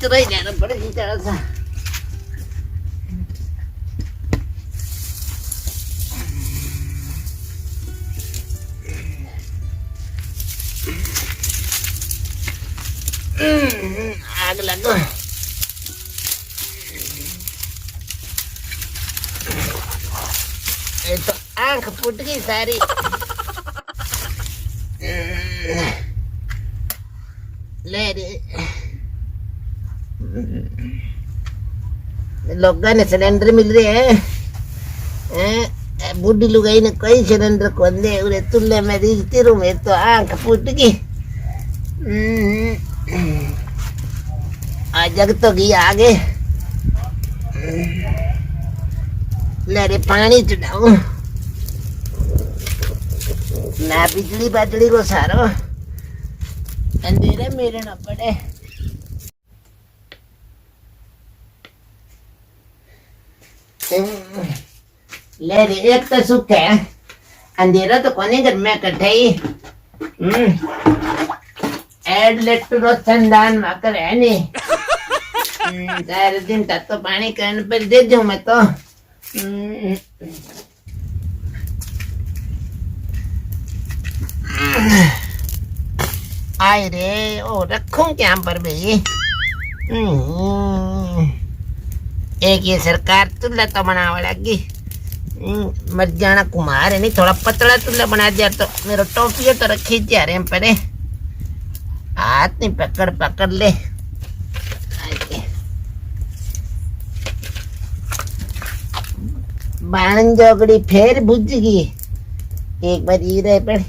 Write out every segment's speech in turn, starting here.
कचरा ही जाना पड़ेगी जरा सा। आग लगो। ये तो आंख फूट गई सारी। ले रे लोगों ने सिलेंडर मिल रहे हैं। बुढ़ी लुगाई ने कोई सिलेंडर खोल दे उरे तुल्ले में रीझती रू। मेरी तो आंख फूट गई। जग तो गई आगे। ले रे पानी चढ़ाऊ ना बिजली बाजली को सारो अंधेरे मेरे न पड़े। ले रे एक तो सुख है अंधेरा तो कोने घर में कठाई एड इलेक्ट्रोसन दान माकर है नहीं। सारे दिन तक तो पानी करने पर दे दूं मैं तो। आए रे ओ रखूं क्या पर भाई। एक ये सरकार चूल्हा तो बनावा लगी। मर जाना कुमार है नहीं थोड़ा पतला चूल्हा बना दिया तो मेरा टोपिया तो रखी जा रहे हैं परे हाथ नहीं पकड़ पकड़ ले। बाण जोगड़ी फिर बुझ गई एक बार ये रहे पड़े।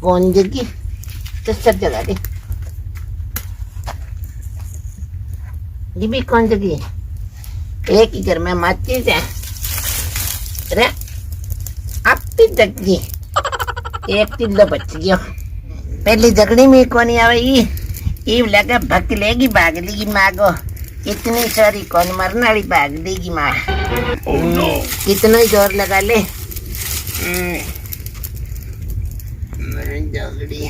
कौन जगी तो सब जगा दे। ये भी कौन जगी एक ही घर में माची है। अरे अब भी जग गई एक चिल्लो बच गया। पहली झगड़ी में कौन आई ईव लगा भक लेगी भाग लेगी माँ को। इतनी सारी कौन मरने वाली भाग लेगी माँ। कितना ही जोर लगा ले झगड़ी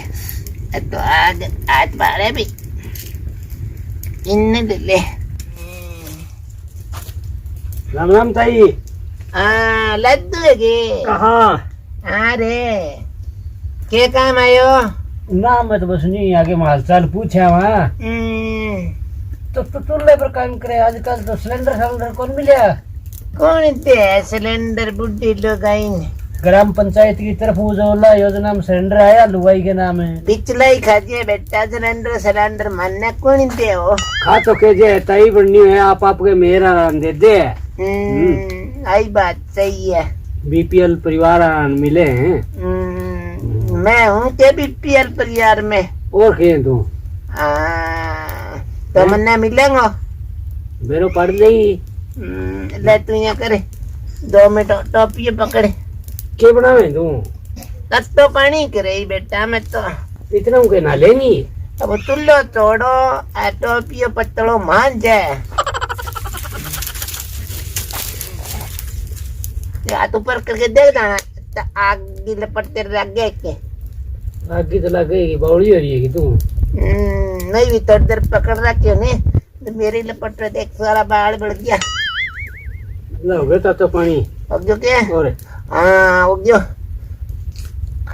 तो आग आज बारे भी इन्ने ले ले। राम राम ताई। लड्डू है गे कहाँ? अरे क्या काम आयो? ना मैं तो बस नहीं आगे हाल चाल पूछा वहाँ तो चूल्हे पर काम करे। आजकल तो सिलेंडर कौन मिले? कौन दे सिलेंडर बुढ़ी लोग आई ग्राम पंचायत की तरफ उज्ज्वला योजना में सिलेंडर आया लुगाई के नाम है। पिछला ही खाजिए बेटा सिलेंडर मानना कौन दे हो। खा तो के जे ताई बननी है आप आपके मेरा दे दे। आई बात सही है। बीपीएल परिवार मिले हैं। मैं हूँ के बीपीएल परिवार में और खे तू तो मन्ना मिलेंगे बेरो पढ़ ली। ले तू यहाँ करे 2 मिनट टोपिए पकड़े के बनावे तू तत्तो पानी करे बेटा। मैं तो इतना उनके ना लेनी अब तुल्लो तोड़ो टोपियो पत्तलो मान जाए। हाथ ऊपर करके देख दाना आग की लपट तेरे लग गए के आगे तो लगेगी बौड़ी हो रही है कि तू नहीं भी थोड़ी देर पकड़ रहा क्यों नहीं तो मेरी लपट में देख सारा बाल बढ़ गया। ना हो गया तो पानी अब जो क्या और अब जो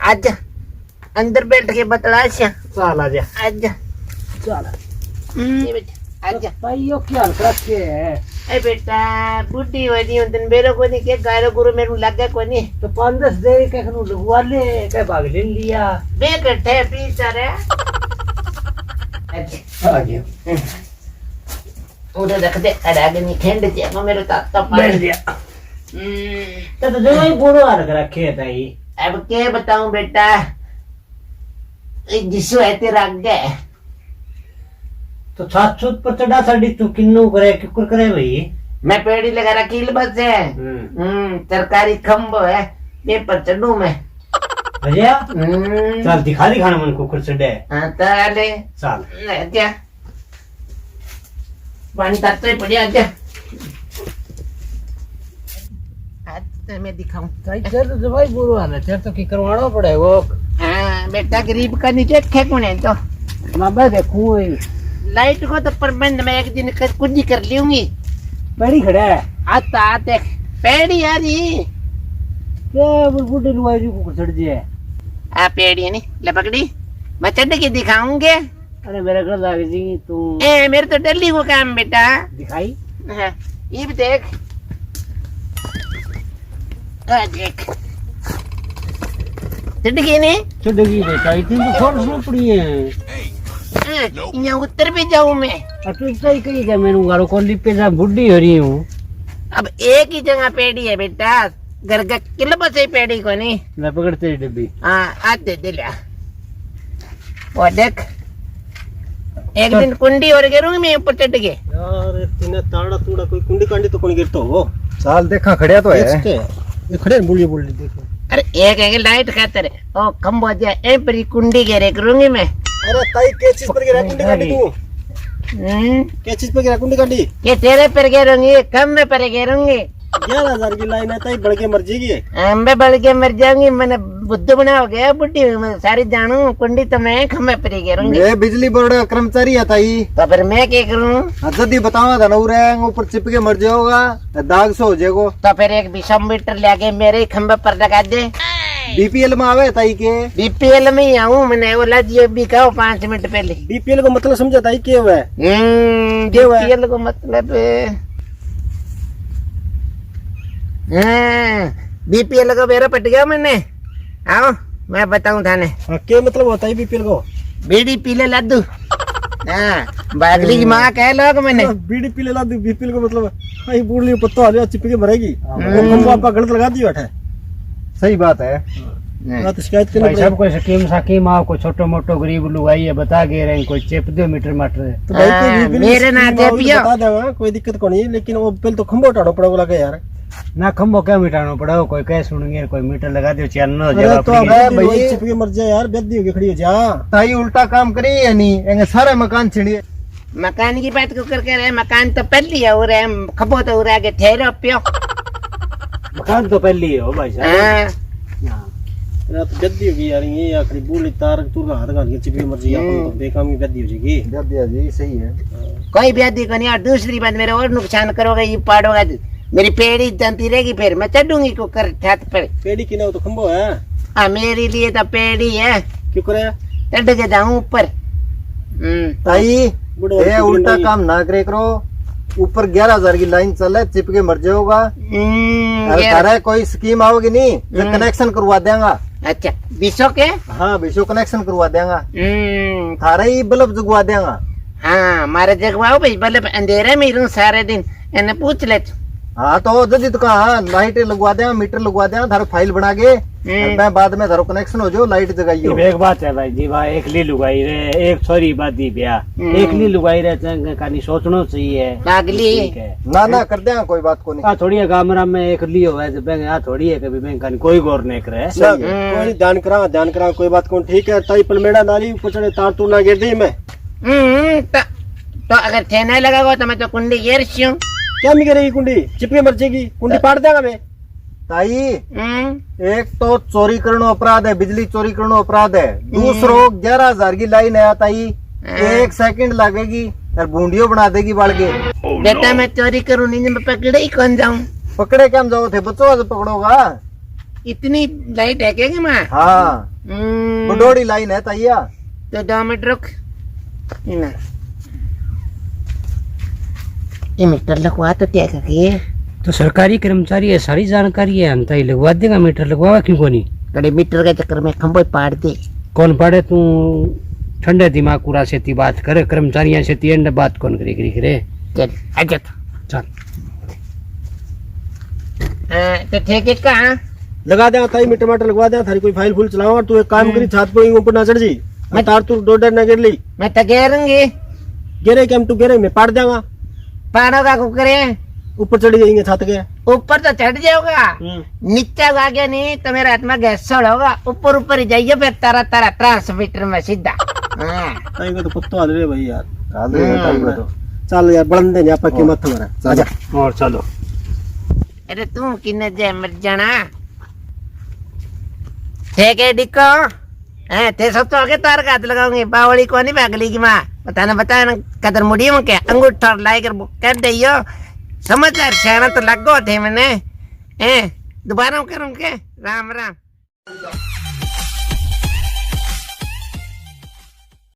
आजा अंदर बैठ के बतला चल आजा आजा चल ये बेटा आजा भाई यो क्या रखे है। ए बेटा बुढ़ी हो रही हूँ दिन मेरे को नहीं के गायरो गुरु मेरे लगा को नहीं तो 5-10 देर के खनु लगवा ले के भाग ले लिया बे कट्ठे पीस रे आ गया उधर रख दे अड़ागे नहीं खेंड जे को मेरे ताता पानी दिया तो जो ही पूरा रख रखे है ताई। अब क्या बताऊं बेटा जिसो है तेरा गए तो छात छूत पर चढ़ा साड़ी तू किन्नू करे किकुर करे भाई। मैं पेड़ी लगा रखी बस है सरकारी खम्बो है ये पर चढ़ू मैं भैया चल दिखा दिखाना मन कुकर चढ़े हाँ ताले चल आजा पानी ताते पड़िया आजा आज तो मैं दिखाऊं तेरे तो भाई बुरो हाल है, तेरे तो की करवाना पड़े वो। हाँ बेटा गरीब का नीचे फेंकूं नहीं तो मैं देखूं लाइट को तो प्रबंध मैं एक दिन कुछ ही कर लूंगी। बड़ी खड़ा है आता आते पेड़ी आ रही क्या बुढ़े लुआई जी कुकर चढ़ जी है। आ पेड़ी है नी लपकड़ी मैं चढ़ के दिखाऊंगे। अरे मेरे घर लग जी तू ए मेरे तो डली को काम बेटा। दिखाई हाँ, ये भी देख आ देख चढ़ गई ने चढ़ेगी बेटा, इतनी तो थोड़ी सी पड़ी है। यहाँ उत्तर भी जाऊं मैं। अटल सही कही क्या मैंने गाड़ो को लिपे जा बुढ़ी हो रही हूँ। अब एक ही जगह पेड़ी है बेटा, घर का किलो बस ही पेड़ी को नहीं। मैं पकड़ते डब्बी हाँ आते दिला वो देख एक दिन कुंडी और गिरूंगी मैं ऊपर चढ़ के। यार तूने ताड़ा तूड़ा कोई कुंडी कांडी तो कौन गिरतो हो। साल देखा खड़िया तो है ये खड़े बुढ़ी बुढ़ी देखो। अरे एक है लाइट खातर है ओ खम्बो दिया ए पर कुंडी घेरे करूंगी मैं। अरे ताई के चीज पर गिरा कुंडी कांडी तू के चीज पर गिरा कुंडी कांडी ये तेरे पर घेरूंगी कम में पर घेरूंगी। 11,000 की लाइन है ताई बढ़ के मर जाएगी। मैं बढ़ के मर जाऊंगी, मैंने बुद्ध बना हो गया बुढ़ी मैं सारी जानू कुंडी तो मैं खम्बे पर ही घेरूंगी। ये बिजली बोर्ड का कर्मचारी है ताई। तो फिर मैं क्या करूँ जल्दी बताओ धनौर ऊपर चिपके मर जाओगा दाग से हो जाएगा। तो फिर एक 200 मीटर लेके मेरे ही खम्बे पर लगा दे। बीपीएल में आवे ताई के बीपीएल में ही आऊँ मैंने बोला जी भी कहो 5 मिनट पहले। बीपीएल को मतलब समझा ताई क्या हुआ है। बीपीएल को मतलब बीपीएल को बेरा पट गया मैंने। आओ मैं बताऊं थाने क्या मतलब होता है बीपीएल को। बीड़ी पीले लड्डू हाँ बागली की माँ कह लोग मैंने बीड़ी पीले ला बीपीएल को मतलब आई बूढ़ी पत्ता आ चिपके मरेगी। आपका गलत लगा दी बैठा है। सही बात है। तो शिकायत करनी पड़ेगी। कोई स्कीम साकीम आओ कोई छोटो मोटो गरीब लुगाई है बता गए रहे कोई चेप दो मीटर माटर तो भाई मेरे ना दे पियो बता देगा कोई दिक्कत को नहीं, लेकिन वो पहले तो खंभो उठाना पड़ेगा लगा यार ना खंभो क्या मिटाना पड़ा कोई कह सुनेंगे कोई मीटर लगा दो चैनल हो जाएगा। तो भाई चिपके मर जाए यार बेदी होगी खड़ी हो जा ताई उल्टा काम करी या नहीं एंगे सारे मकान छिड़िए। मकान की बात को करके रहे मकान तो पहली है और खबो तो उड़ा के ठहरो पियो। मकान तो पहली है भाई साहब तो बेदी होगी यार ये आखिरी बूढ़ी तार तू हाथ गाल के चिपके मर जाए तो बेकामी बेदी हो जाएगी। बेदिया जी सही है। कोई बेदी को नहीं और दूसरी बात मेरे और नुकसान करोगे ये पाड़ोगा मेरी पेड़ी जमती रहेगी फिर मैं चढ़ूंगी कुकर छत पर। पेड़ी की ना तो खंभो है। हाँ मेरे लिए तो पेड़ी है क्यों करे चढ़ के जाऊं ऊपर। ताई ये उल्टा काम ना करे करो। ऊपर 11,000 की लाइन चले चिपके मर जाओगा। अरे कोई स्कीम आओगी नहीं तो कनेक्शन करवा देंगा। अच्छा 200 के हाँ 200 कनेक्शन करवा देंगा। थारा ही बल्ब जगवा देंगा। हाँ मारे जगवाओ भाई बल्ब अंधेरे में रहूं सारे दिन इन्हें पूछ ले। हाँ तो जल्दी तो कहा लाइट लगवा देंगे मीटर लगवा देंगे थारा फाइल बना के मैं बाद में थारो कनेक्शन हो जाओ लाइट जगाइयो। एक बात है भाई जी भाई एक ली लुगाई रे एक सॉरी बात दी ब्याह एक ली लुगाई रे कहानी सोचना चाहिए। अगली ना ना कर देंगे कोई बात को नहीं। थोड़ी है गामरा में एक ली हो बैंक यहाँ थोड़ी है कभी बैंक का कोई गौर नहीं करे। कोई ध्यान करा कोई बात कौन ठीक है ताई पलमेड़ा नाली ऊपर चढ़े तार तू ना गिर दी मैं तो अगर ठेना लगा तो मैं तो कुंडी गिर क्यों क्या नहीं करेगी कुंडी चिपके मर जाएगी कुंडी पाड़ देगा मैं। ताई एक तो चोरी करना अपराध है बिजली चोरी करना अपराध है। दूसरो 11,000 की लाइन है ताई 1 सेकंड लगेगी और बूंदियों बना देगी बाढ़ के। बेटा मैं चोरी करूँ नहीं मैं पकड़े ही कौन जाऊँ। पकड़े क्या जाओ थे बच्चों से पकड़ोगा। इतनी लाइट है क्या माँ। हाँ बडोड़ी लाइन है ताइया तो 2 मिनट रुक ये मीटर लगवा तो क्या करिए। तो सरकारी कर्मचारी है सारी जानकारी है हम ताई लगवा देगा मीटर लगवा क्यों को नहीं। कड़े मीटर के चक्कर में खंभे पाड़ दे कौन पाड़े तू ठंडे दिमाग पूरा से बात करे कर्मचारियों से एंड बात कौन करे चल आजा चल तो ठेके कहाँ लगा दे ताई मीटर माटर लगवा दे थारी कोई फाइल फुल चलाओ और तू एक काम करी छत पर ऊपर ना चढ़ जी मैं तार तू डोडर ना गिर ली मैं तो घेरूंगी गिरे क्या तू गिरे मैं पाड़ देगा पाड़ो का कुकरे ऊपर चढ़ जाएंगे छत के। ऊपर तो चढ़ जाओगा, नीचे आ गया नहीं तो मेरा हाथ में गैस होगा। ऊपर ऊपर ही जाइए फिर तारा तारा ट्रांसमीटर में सीधा। टाइम तो कुत्ता हाल रहे भाई यार। हाल रहे टाइम तो चल यार बंदे ने आपा कीमत हमारा आजा और चलो। अरे तू किन्ने जे मर जाना थे के डिको हैं थे सब तो आगे तार का हाथ लगाऊंगे बावली को नहीं भागली की माँ बताना बताना कदर मुड़ी में क्या अंगूठा लाई कर कर दियो समझदार सियाना तो लगो थे मैंने हैं दोबारा करूँ के राम राम।